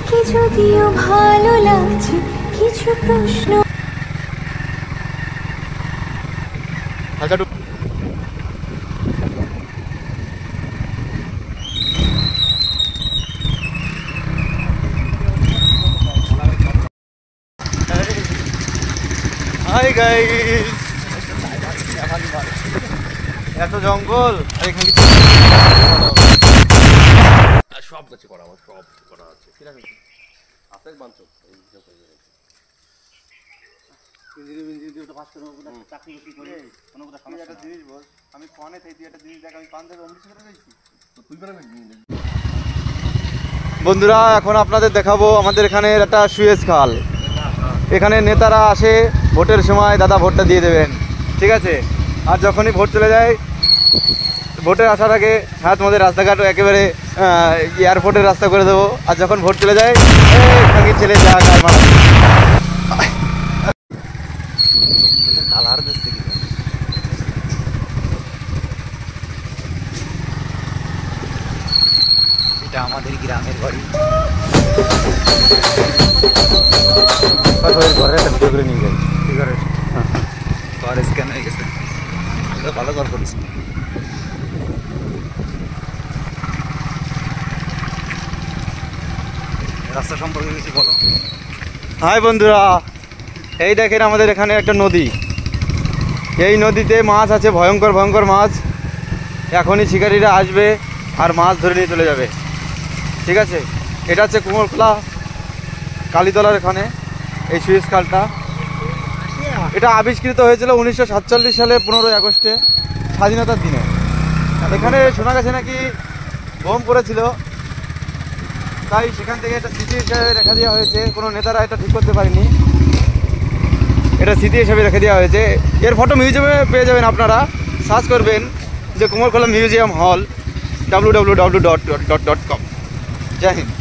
তোমাকে যদিও ভালো লাগছে কিছু প্রশ্ন হাই গাইস, এত জঙ্গল আর এখানে সব গাছে করা আমার সব করা আছে আপেল বাঞ্চ আমি কনে থেকে একটা জিনিস দেখ, আমি পাঞ্জাবে অমৃতসরে রয়েছি। বন্ধুরা, এখন আপনাদের দেখাবো আমাদের এখানে একটা সুয়েজ খাল। এখানে নেতারা আসে ভোটের সময়, দাদা ভোটটা দিয়ে দেবেন, ঠিক আছে? আর যখনই ভোট চলে যায়, ভোটের আসার আগে হ্যাঁ তোমাদের রাস্তাঘাট একেবারে এয়ারপোর্টের রাস্তা করে দেবো। আর যখন ভোট চলে যায়, এখানে ছেলে যা গায়ে মারা কালার দিচ্ছে কি। এটা আমাদের গ্রামের বাড়ি। ঘরে একটা ভিডিও করে নিয়ে যাই, ঠিক আছে? ঘর স্ক্যান হয়ে গেছে, ভালো ঘর করিস। রাস্তা সম্পর্কে কিছু বলো। হাই বন্ধুরা, এই দেখেন আমাদের এখানে একটা নদী। এই নদীতে মাছ আছে, ভয়ঙ্কর ভয়ঙ্কর মাছ। এখনই শিকারীরা আসবে আর মাছ ধরে নিয়ে চলে যাবে, ঠিক আছে? এটা হচ্ছে কুমোরখোলা কালীতলার এখানে এই সুয়েজ খালটা। এটা আবিষ্কৃত হয়েছিল 1947 সালে 15ই আগস্টে, স্বাধীনতার দিনে। এখানে শোনা গেছে নাকি বোম পড়েছিল, তাই সেখান থেকে একটা স্মৃতি হিসাবে রেখে দেওয়া হয়েছে। কোনো নেতারা এটা ঠিক করতে পারেনি, এটা স্মৃতি হিসাবে রেখে দেওয়া হয়েছে। এর ফটো মিউজিয়ামে পেয়ে যাবেন, আপনারা সার্চ করবেন যে কুমোরখোলা মিউজিয়াম হল www.com। জয় হিন্দ।